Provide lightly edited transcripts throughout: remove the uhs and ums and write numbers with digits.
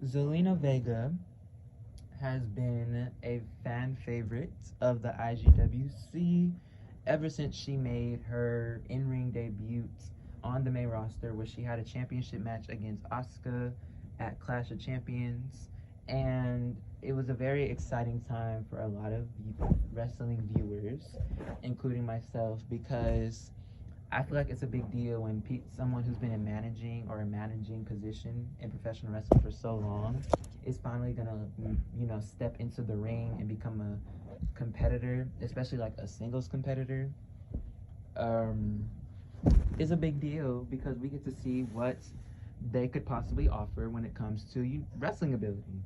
Zelena Vega has been a fan favorite of the IGWC ever since she made her in-ring debut on the main roster, where she had a championship match against Asuka at Clash of Champions. And it was a very exciting time for a lot of wrestling viewers, including myself, because I feel like it's a big deal when someone who's been in managing or a managing position in professional wrestling for so long is finally gonna, step into the ring and become a competitor, especially like a singles competitor. Um, is a big deal because we get to see what they could possibly offer when it comes to wrestling ability,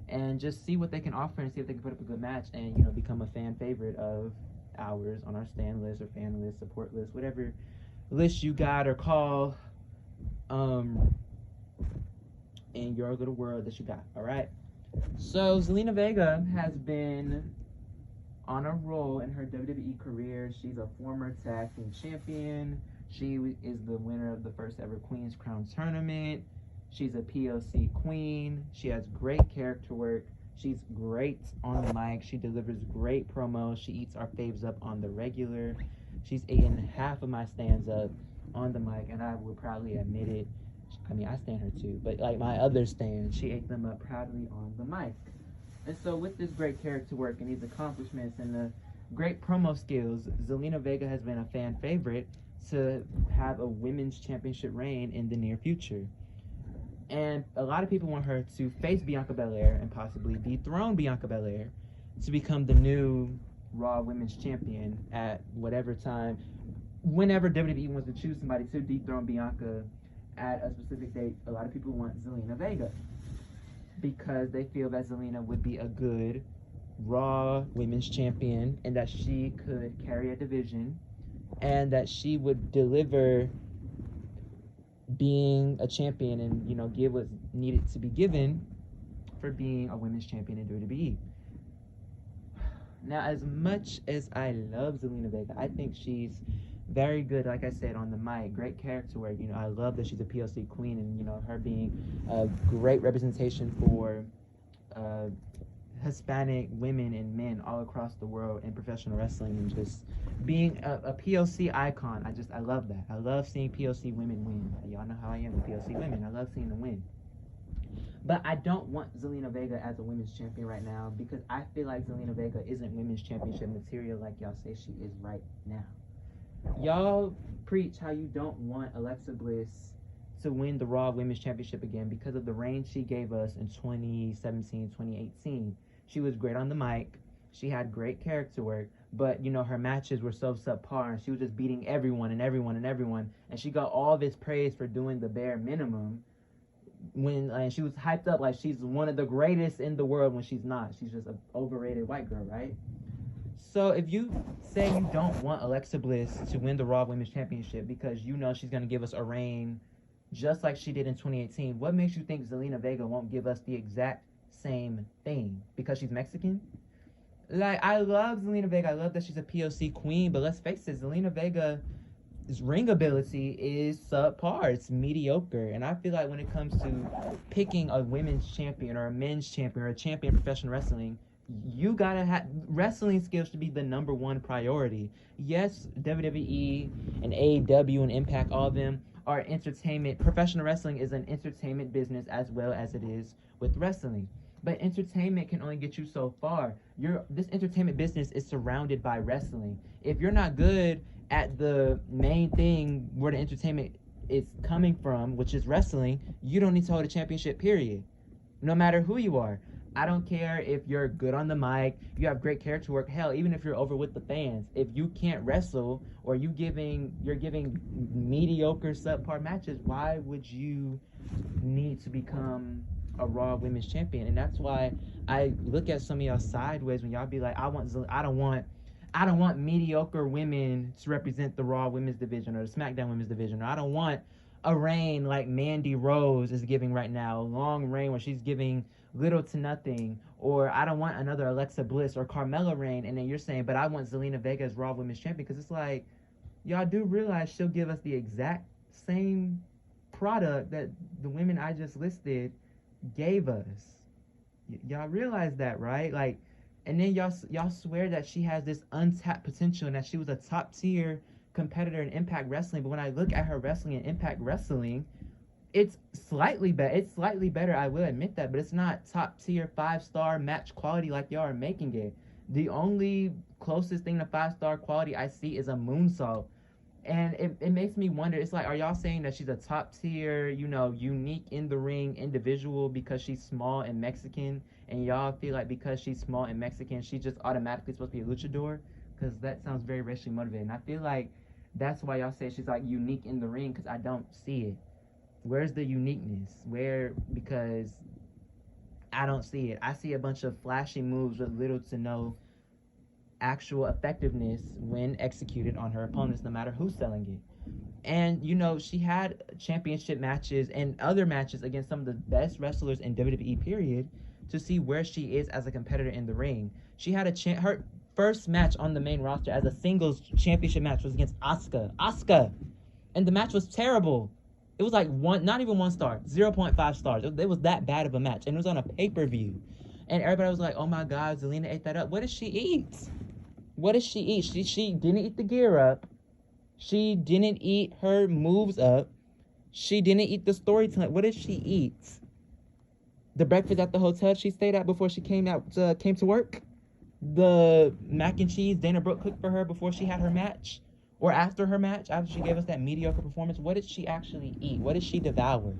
and just see what they can offer and see if they can put up a good match and become a fan favorite of ours on our stand list or fan list, support list, whatever list you got or call um in your little world that you got. All right. So Zelina Vega has been on a roll in her WWE career. She's a former tag team champion. She is the winner of the first ever Queen's Crown tournament. She's a PLC queen. She has great character work. She's great on the mic. She delivers great promos. She eats our faves up on the regular. She's eaten half of my stands up on the mic, and I will proudly admit it. I mean, I stand her too, but like my other stands, she ate them up proudly on the mic. And so, with this great character work and these accomplishments and the great promo skills, Zelina Vega has been a fan favorite to have a women's championship reign in the near future. And a lot of people want her to face Bianca Belair and possibly dethrone Bianca Belair to become the new Raw Women's Champion at whatever time, whenever WWE wants to choose somebody to dethrone Bianca at a specific date. A lot of people want Zelina Vega because they feel that Zelina would be a good Raw Women's Champion and that she could carry a division and that she would deliver being a champion and give what's needed to be given for being a women's champion in WWE. Now, as much as I love Zelina Vega, I think she's very good, like I said, on the mic. Great character work. I love that she's a PLC queen, and her being a great representation for Hispanic women and men all across the world in professional wrestling, and just being a PLC icon. I love that. I love seeing PLC women win. Y'all know how I am with PLC women. I love seeing them win. But I don't want Zelina Vega as a women's champion right now because I feel like Zelina Vega isn't women's championship material like y'all say she is right now. Y'all preach how you don't want Alexa Bliss to win the Raw Women's Championship again because of the reign she gave us in 2017, 2018. She was great on the mic. She had great character work, but her matches were so subpar, and she was just beating everyone and everyone and everyone, and she got all this praise for doing the bare minimum when she was hyped up like she's one of the greatest in the world when she's not. She's just an overrated white girl, right? So if you say you don't want Alexa Bliss to win the Raw Women's Championship because she's going to give us a reign just like she did in 2018, what makes you think Zelina Vega won't give us the exact same thing? Because she's Mexican? Like, I love Zelina Vega. I love that she's a POC queen, but let's face it, Zelina Vega's ring ability is subpar. It's mediocre. And I feel like when it comes to picking a women's champion or a men's champion or a champion in professional wrestling, you gotta have wrestling skills to be the number one priority. Yes, WWE and AEW and Impact, all of them are entertainment. Professional wrestling is an entertainment business as well as it is with wrestling. But entertainment can only get you so far. This entertainment business is surrounded by wrestling. If you're not good at the main thing where the entertainment is coming from, which is wrestling, you don't need to hold a championship, period. No matter who you are. I don't care if you're good on the mic, you have great character work. Hell, even if you're over with the fans, if you can't wrestle or you're giving mediocre subpar matches, why would you need to become a Raw Women's Champion? And that's why I look at some of y'all sideways when y'all be like, I don't want mediocre women to represent the Raw Women's Division or the SmackDown Women's Division, or I don't want a reign like Mandy Rose is giving right now, a long reign where she's giving little to nothing, or I don't want another Alexa Bliss or Carmella reign, and then you're saying, but I want Zelina Vega as Raw Women's Champion, because it's like, y'all do realize she'll give us the exact same product that the women I just listed gave us. Y'all realize that, right? Like, and then y'all swear that she has this untapped potential and that she was a top tier competitor in Impact Wrestling. But when I look at her wrestling in Impact Wrestling, it's slightly better. It's slightly better, I will admit that, but it's not top tier 5-star match quality like y'all are making it. The only closest thing to 5-star quality I see is a moonsault. And it makes me wonder, it's like, are y'all saying that she's a top tier, unique in the ring individual because she's small and Mexican, and y'all feel like because she's small and Mexican, she's just automatically supposed to be a luchador? Because that sounds very racially motivated. And I feel like that's why y'all say she's like unique in the ring, because I don't see it. Where's the uniqueness? Because I don't see it. I see a bunch of flashy moves with little to no actual effectiveness when executed on her opponents, no matter who's selling it. And, she had championship matches and other matches against some of the best wrestlers in WWE, period, to see where she is as a competitor in the ring. She had her first match on the main roster as a singles championship match was against Asuka. And the match was terrible. It was like not even 1 star, 0.5 stars. It was that bad of a match. And it was on a pay-per-view. And everybody was like, oh my God, Zelina ate that up. What did she eat? What did she eat? She didn't eat the gear up. She didn't eat her moves up. She didn't eat the storytelling. What did she eat? The breakfast at the hotel she stayed at before she came to work? The mac and cheese Dana Brooke cooked for her before she had her match? Or after her match, after she gave us that mediocre performance? What did she actually eat? What did she devour?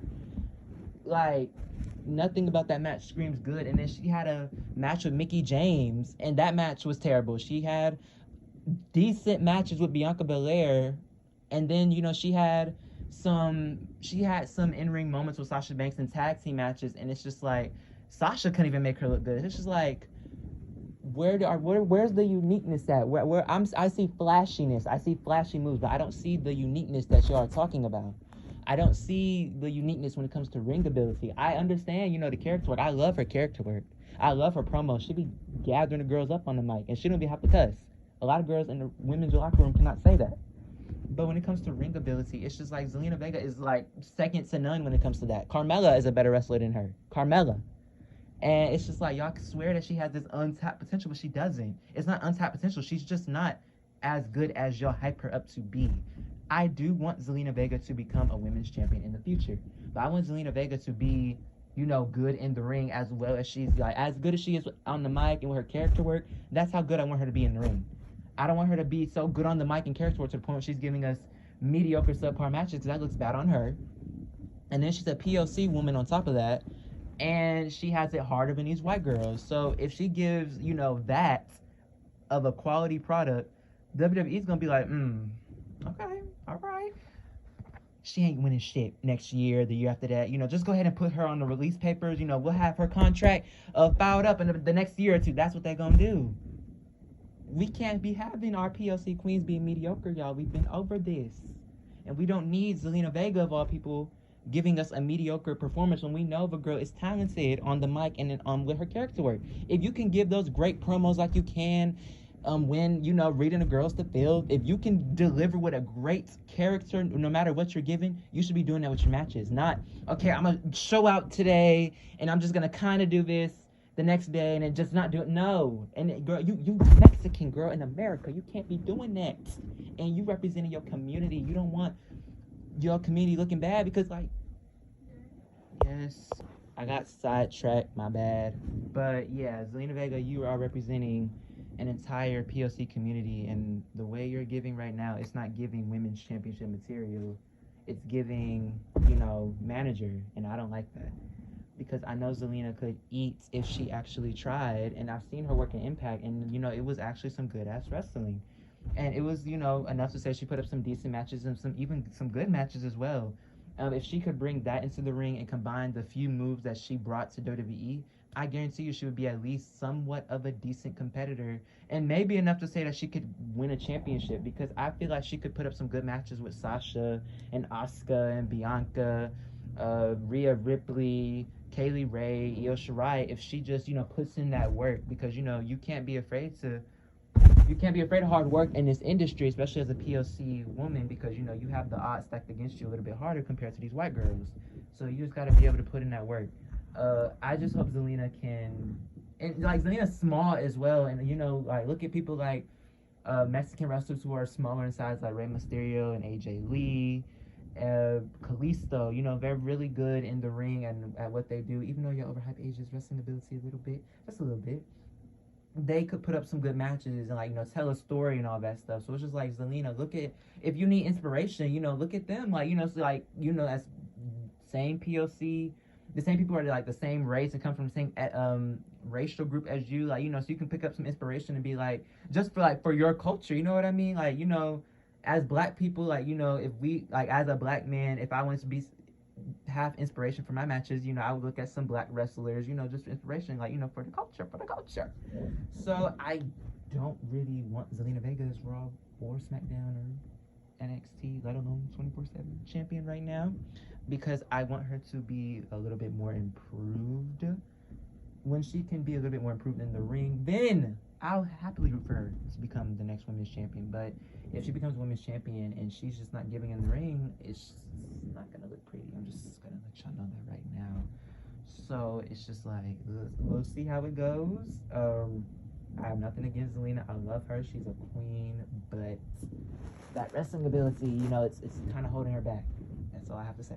Like, nothing about that match screams good. And then she had a match with Mickie James, and that match was terrible. She had decent matches with Bianca Belair, and then she had some in-ring moments with Sasha Banks in tag team matches, and it's just like Sasha couldn't even make her look good. It's just like, where's the uniqueness at? I see flashiness, I see flashy moves, but I don't see the uniqueness that y'all are talking about. I don't see the uniqueness when it comes to ring ability. I understand, the character work. I love her character work. I love her promos. She be gathering the girls up on the mic, and she don't be have to cuss. A lot of girls in the women's locker room cannot say that. But when it comes to ring ability, it's just like Zelena Vega is like second to none when it comes to that. Carmella is a better wrestler than her. Carmella. And it's just like, y'all can swear that she has this untapped potential, but she doesn't. It's not untapped potential. She's just not as good as y'all hype her up to be. I do want Zelena Vega to become a women's champion in the future. But I want Zelena Vega to be, good in the ring as well as she's like, as good as she is on the mic and with her character work. That's how good I want her to be in the ring. I don't want her to be so good on the mic and character work to the point where she's giving us mediocre subpar matches, because that looks bad on her. And then she's a POC woman on top of that. And she has it harder than these white girls. So if she gives, that of a quality product, WWE's going to be like, okay, all right. She ain't winning shit next year, the year after that. Just go ahead and put her on the release papers. We'll have her contract filed up in the next year or two. That's what they're going to do. We can't be having our PLC queens being mediocre, y'all. We've been over this. And we don't need Zelena Vega, of all people, giving us a mediocre performance when we know the girl is talented on the mic and with her character work. If you can give those great promos like you can when, reading the girls to field, if you can deliver with a great character, no matter what you're giving, you should be doing that with your matches. Not, okay, I'm going to show out today, and I'm just going to kind of do this the next day, and then just not do it. No. And girl, you Mexican girl in America, you can't be doing that. And you representing your community. You don't want your community looking bad, because, like, yes, I got sidetracked, my bad. But yeah, Zelena Vega, you are representing an entire POC community, and the way you're giving right now, it's not giving women's championship material. It's giving, manager, and I don't like that. Because I know Zelena could eat if she actually tried, and I've seen her work in Impact, and, it was actually some good-ass wrestling. And it was, enough to say she put up some decent matches and some good matches as well. If she could bring that into the ring and combine the few moves that she brought to WWE, I guarantee you she would be at least somewhat of a decent competitor, and maybe enough to say that she could win a championship, because I feel like she could put up some good matches with Sasha and Asuka and Bianca, Rhea Ripley, Kaylee Ray, Io Shirai, if she just, puts in that work, because, you can't be afraid of hard work in this industry, especially as a POC woman, because, you have the odds stacked against you a little bit harder compared to these white girls. So you just got to be able to put in that work. I just hope Zelina can, and like Zelina's small as well, and you know, like look at people like Mexican wrestlers who are smaller in size, like Rey Mysterio and AJ Lee, Kalisto. You know, they're really good in the ring and at what they do. Even though you're overhyped AJ's wrestling ability a little bit, just a little bit, they could put up some good matches and like you know tell a story and all that stuff. So it's just like Zelina, look at if you need inspiration, you know, look at them. Like you know, so like you know, as same POC, the same people are like the same race and come from the same racial group as you. Like you know, so you can pick up some inspiration and be like just for like for your culture. You know what I mean? Like you know, as black people, like you know, if we like as a black man, if I wanted to be have inspiration for my matches, you know, I would look at some black wrestlers, you know, just for inspiration, like, you know, for the culture, for the culture. So I don't really want Zelena Vega as Raw or SmackDown or NXT, let alone 24/7 champion right now, because I want her to be a little bit more improved. When she can be a little bit more improved in the ring, then I'll happily root for her to become the next women's champion. But if she becomes women's champion and she's just not giving in the ring, it's not gonna look pretty. I'm just gonna let y'all know that right now. So it's just like we'll see how it goes. I have nothing against Zelina. I love her. She's a queen, but that wrestling ability, you know, it's kind of holding her back. That's all I have to say.